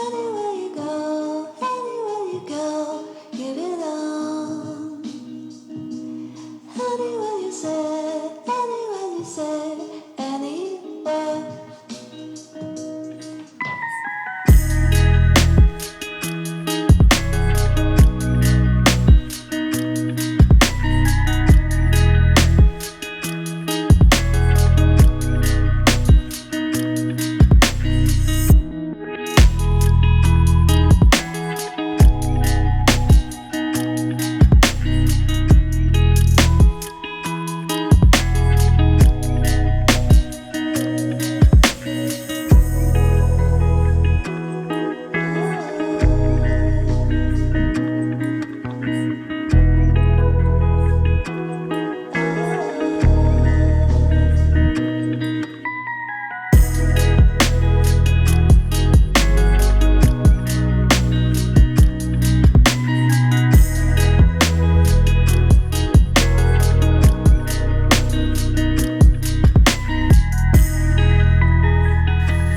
Anywhere you go, give it on. Anywhere you say, anywhere.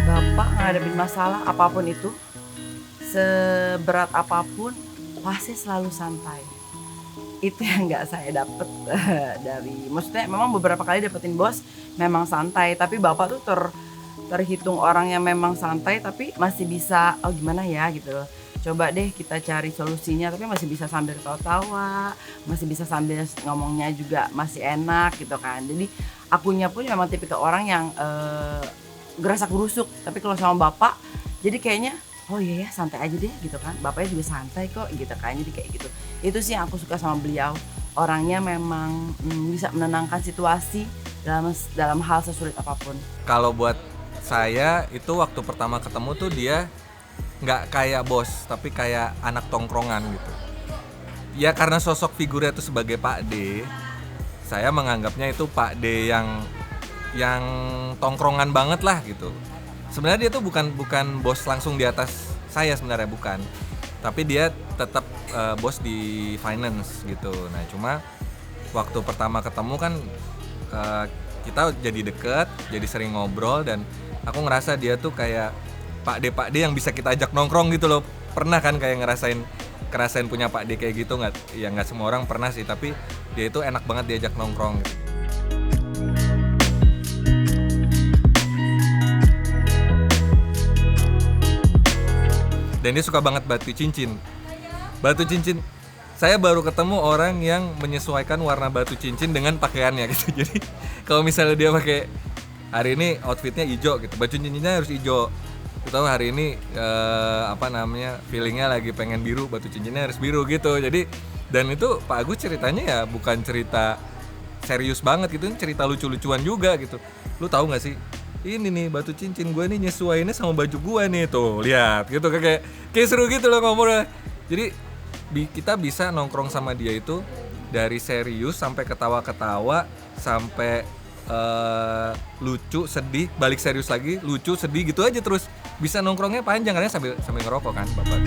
Bapak ngadepin masalah apapun itu, seberat apapun, pasti selalu santai. Itu yang nggak saya dapet maksudnya memang beberapa kali dapetin bos memang santai, tapi Bapak tuh terhitung orang yang memang santai tapi masih bisa, oh gimana ya gitu loh. Coba deh kita cari solusinya, tapi masih bisa sambil ketawa-tawa, masih bisa sambil ngomongnya juga masih enak gitu kan. Jadi akunya pun memang tipikal orang yang gerasa gerusuk, tapi kalau sama Bapak jadi kayaknya oh iya ya santai aja deh gitu kan, bapaknya juga santai kok gitu kan, jadi kayak gitu. Itu sih yang aku suka sama beliau, orangnya memang bisa menenangkan situasi dalam hal sesulit apapun. Kalau buat saya itu waktu pertama ketemu tuh dia nggak kayak bos, tapi kayak anak tongkrongan gitu. Ya karena sosok figurnya itu sebagai Pak D, saya menganggapnya itu Pak D yang tongkrongan banget lah gitu. Sebenarnya dia tuh bukan bos langsung di atas saya sebenarnya, bukan. Tapi dia tetap bos di finance gitu. Nah cuma waktu pertama ketemu kan kita jadi deket, jadi sering ngobrol, dan aku ngerasa dia tuh kayak Pak D yang bisa kita ajak nongkrong gitu loh. Pernah kan kayak ngerasain punya Pak D kayak gitu nggak? Ya nggak semua orang pernah sih, tapi dia itu enak banget diajak nongkrong gitu. Dan dia suka banget batu cincin. Saya baru ketemu orang yang menyesuaikan warna batu cincin dengan pakaiannya gitu. Jadi kalau misalnya dia pakai hari ini outfitnya hijau gitu, batu cincinnya harus hijau. Tahu hari ini feelingnya lagi pengen biru, batu cincinnya harus biru gitu. Jadi dan itu Pak Agus ceritanya ya bukan cerita serius banget gitu, cerita lucu-lucuan juga gitu. Lu tahu nggak sih? Ini nih batu cincin gue nih nyesuaiinnya sama baju gue nih, tuh lihat gitu, kayak seru gitu loh ngomongnya. Jadi kita bisa nongkrong sama dia itu dari serius sampai ketawa-ketawa sampai lucu sedih, balik serius lagi, lucu sedih gitu aja terus. Bisa nongkrongnya panjang karena sambil ngerokok kan Bapak.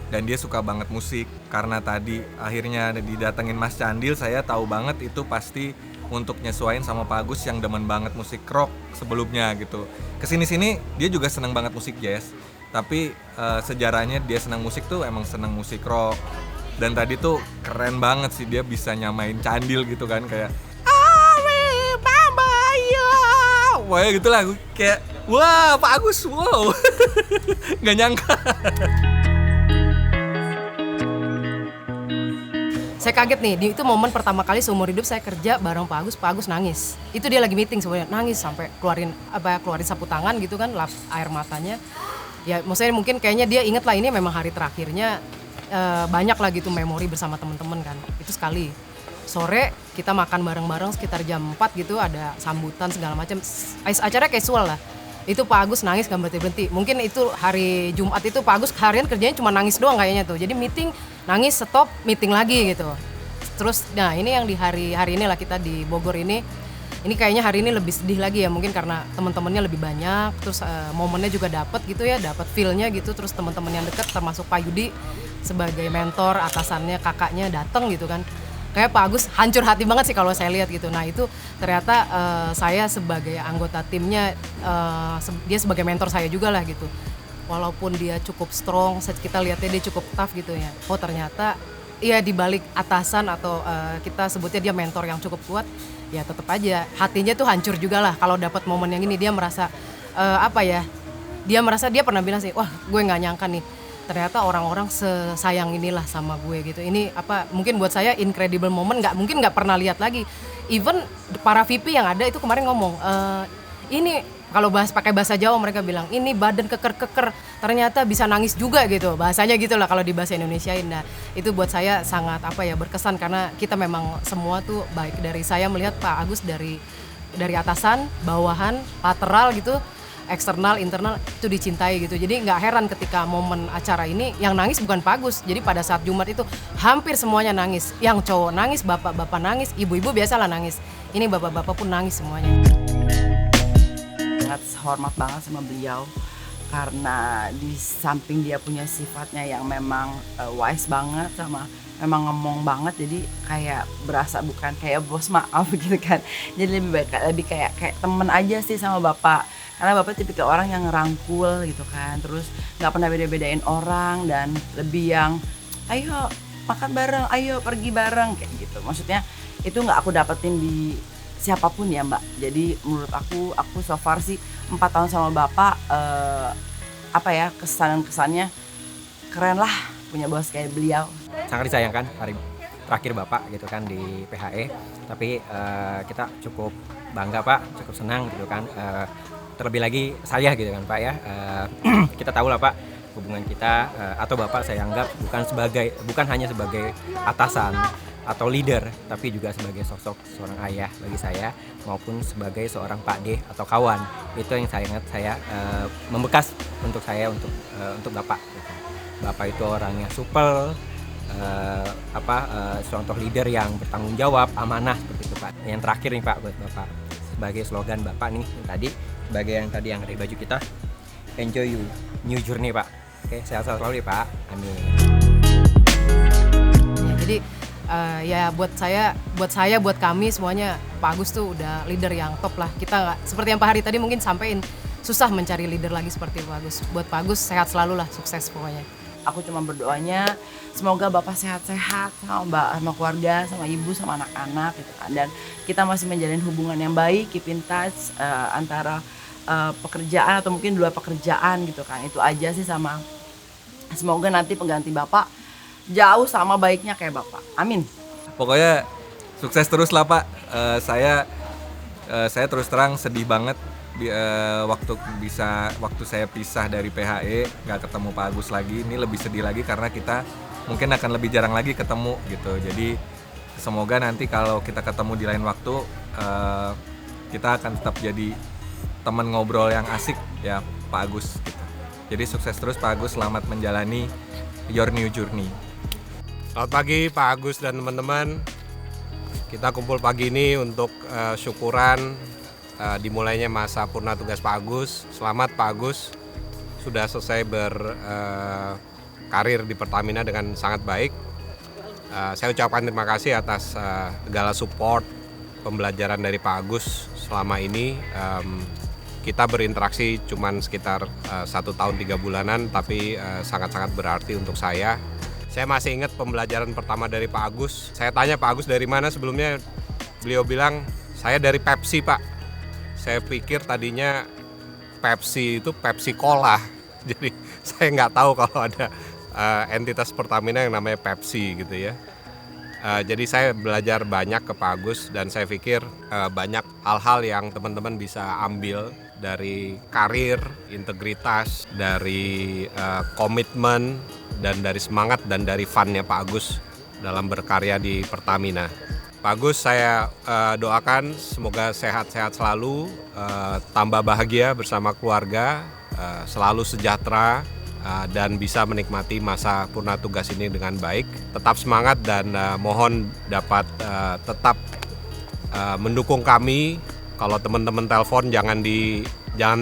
Dan dia suka banget musik. Karena tadi akhirnya didatengin Mas Candil, saya tahu banget itu pasti untuk nyesuaiin sama Pak Agus yang demen banget musik rock sebelumnya gitu. Kesini-sini dia juga seneng banget musik jazz, tapi sejarahnya dia senang musik tuh emang senang musik rock. Dan tadi tuh keren banget sih dia bisa nyamain Candil gitu kan, kayak Ari Bamba yo, wah gitu lah, kayak wah Pak Agus, wow. Nggak nyangka. Saya kaget nih, itu momen pertama kali seumur hidup saya kerja bareng Pak Agus nangis. Itu dia lagi meeting sebenarnya, nangis sampai keluarin sapu tangan gitu kan, lap air matanya. Ya maksudnya mungkin kayaknya dia inget lah ini memang hari terakhirnya, banyak lah gitu memori bersama teman-teman kan. Itu sekali. Sore kita makan bareng-bareng sekitar jam 4 gitu, ada sambutan segala macam. Acara casual lah. Itu Pak Agus nangis gak berhenti-berhenti. Mungkin itu hari Jumat itu Pak Agus harian kerjanya cuma nangis doang kayaknya tuh. Jadi meeting, nangis, stop, meeting lagi gitu. Terus nah ini yang di hari ini lah kita di Bogor ini kayaknya hari ini lebih sedih lagi ya, mungkin karena teman-temannya lebih banyak, terus momennya juga dapat gitu ya, dapat feel-nya gitu, terus teman-teman yang dekat termasuk Pak Yudi sebagai mentor, atasannya, kakaknya datang gitu kan. kayak Pak Agus hancur hati banget sih kalau saya lihat gitu. Nah itu ternyata saya sebagai anggota timnya, dia sebagai mentor saya juga lah gitu. Walaupun dia cukup strong, kita lihatnya dia cukup tough gitu ya. Oh ternyata ya di balik atasan atau kita sebutnya dia mentor yang cukup kuat, ya tetap aja hatinya tuh hancur juga lah kalau dapat momen yang ini. Dia merasa dia pernah bilang sih, wah gue nggak nyangka nih ternyata orang-orang sesayang inilah sama gue gitu. Ini mungkin buat saya incredible moment, mungkin nggak pernah lihat lagi. Even para VP yang ada itu kemarin ngomong, ini kalau pakai bahasa Jawa mereka bilang ini badan keker-keker, ternyata bisa nangis juga gitu, bahasanya gitu lah kalau di bahasa Indonesiain. Nah itu buat saya sangat berkesan karena kita memang semua tuh, baik dari saya melihat Pak Agus dari atasan, bawahan, lateral gitu, eksternal, internal itu dicintai gitu. Jadi nggak heran ketika momen acara ini yang nangis bukan Pak Agus. Jadi pada saat Jumat itu hampir semuanya nangis. Yang cowok nangis, bapak-bapak nangis, ibu-ibu biasalah nangis. Ini bapak-bapak pun nangis semuanya. Sangat hormat banget sama beliau karena di samping dia punya sifatnya yang memang wise banget, sama memang ngomong banget, jadi kayak berasa bukan kayak bos maaf gitu kan. Jadi lebih kayak temen aja sih sama bapak. Karena bapak tipikal orang yang ngerangkul gitu kan, terus nggak pernah beda-bedain orang dan lebih yang ayo makan bareng, ayo pergi bareng kayak gitu. Maksudnya itu nggak aku dapetin di siapapun ya Mbak. Jadi menurut aku so far sih 4 tahun sama bapak, kesannya keren lah punya bos kayak beliau. Sangat disayangkan hari terakhir Bapak gitu kan di PHE, tapi kita cukup bangga Pak, cukup senang gitu kan. Terlebih lagi saya gitu kan Pak ya, kita tahu lah Pak hubungan kita atau Bapak saya anggap bukan hanya sebagai atasan atau leader, tapi juga sebagai sosok seorang ayah bagi saya maupun sebagai seorang Pak D atau kawan. Itu yang saya membekas untuk saya untuk Bapak. Gitu. Bapak itu orangnya supel, contoh leader yang bertanggung jawab, amanah seperti itu Pak. Yang terakhir nih Pak buat Bapak, sebagai slogan Bapak nih yang tadi yang ada di baju kita, enjoy you new journey Pak. Oke, sehat selalu ya Pak. Amin. Ya, jadi buat kami semuanya Pak Agus tuh udah leader yang top lah. Kita nggak seperti yang Pak Hari tadi mungkin sampein, susah mencari leader lagi seperti Pak Agus. Buat Pak Agus sehat selalu lah, sukses pokoknya. Aku cuma berdoanya semoga bapak sehat-sehat sama keluarga, sama ibu, sama anak-anak gitu kan. Dan kita masih menjalin hubungan yang baik, keep in touch antara pekerjaan atau mungkin 2 pekerjaan gitu kan. Itu aja sih, sama semoga nanti pengganti bapak jauh sama baiknya kayak bapak. Amin. Pokoknya sukses terus lah Pak. Saya terus terang sedih banget waktu saya pisah dari PHE, nggak ketemu Pak Agus lagi. Ini lebih sedih lagi karena kita mungkin akan lebih jarang lagi ketemu gitu. Jadi semoga nanti kalau kita ketemu di lain waktu, kita akan tetap jadi teman ngobrol yang asik ya Pak Agus gitu. Jadi sukses terus Pak Agus, selamat menjalani your new journey. Selamat pagi Pak Agus dan teman-teman. Kita kumpul pagi ini untuk syukuran dimulainya masa purna tugas Pak Agus. Selamat Pak Agus, sudah selesai berkarir di Pertamina dengan sangat baik. Saya ucapkan terima kasih atas segala support pembelajaran dari Pak Agus selama ini. Kita berinteraksi cuman sekitar 1 tahun 3 bulanan, tapi sangat-sangat berarti untuk saya. Saya masih ingat pembelajaran pertama dari Pak Agus. Saya tanya Pak Agus dari mana sebelumnya, beliau bilang saya dari Pepsi Pak. Saya pikir tadinya Pepsi itu Pepsi Cola, jadi saya nggak tahu kalau ada entitas Pertamina yang namanya Pepsi gitu ya. Jadi saya belajar banyak ke Pak Agus dan saya pikir banyak hal-hal yang teman-teman bisa ambil dari karir, integritas, dari komitmen, dan dari semangat dan dari fun-nya Pak Agus dalam berkarya di Pertamina. Pak Agus, saya doakan semoga sehat-sehat selalu, tambah bahagia bersama keluarga, selalu sejahtera, dan bisa menikmati masa purna tugas ini dengan baik. Tetap semangat dan mohon dapat tetap mendukung kami. Kalau teman-teman telepon jangan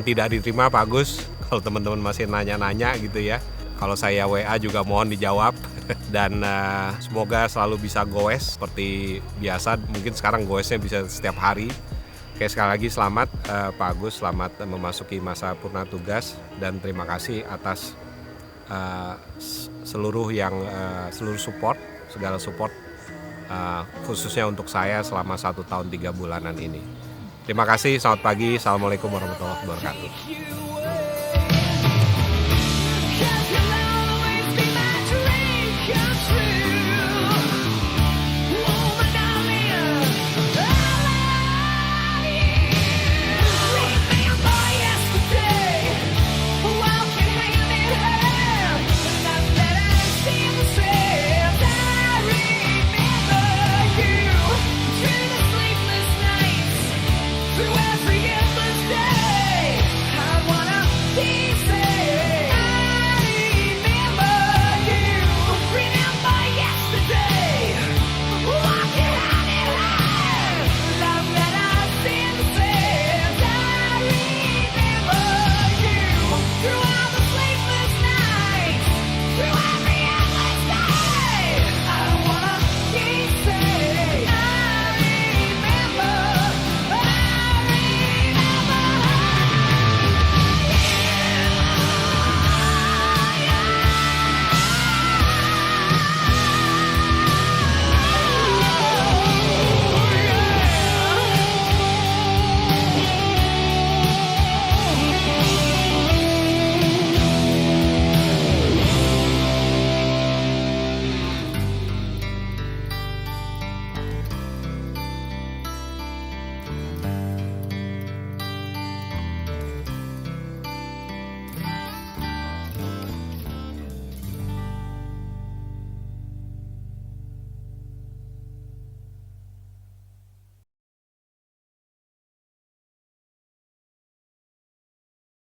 tidak diterima Pak Agus. Kalau teman-teman masih nanya-nanya gitu ya. Kalau saya WA juga mohon dijawab. Dan semoga selalu bisa goes seperti biasa. Mungkin sekarang goesnya bisa setiap hari. Oke, sekali lagi selamat Pak Agus, selamat memasuki masa purna tugas, dan terima kasih atas seluruh support, segala support, khususnya untuk saya selama 1 tahun 3 bulanan ini. Terima kasih, selamat pagi, assalamualaikum warahmatullahi wabarakatuh.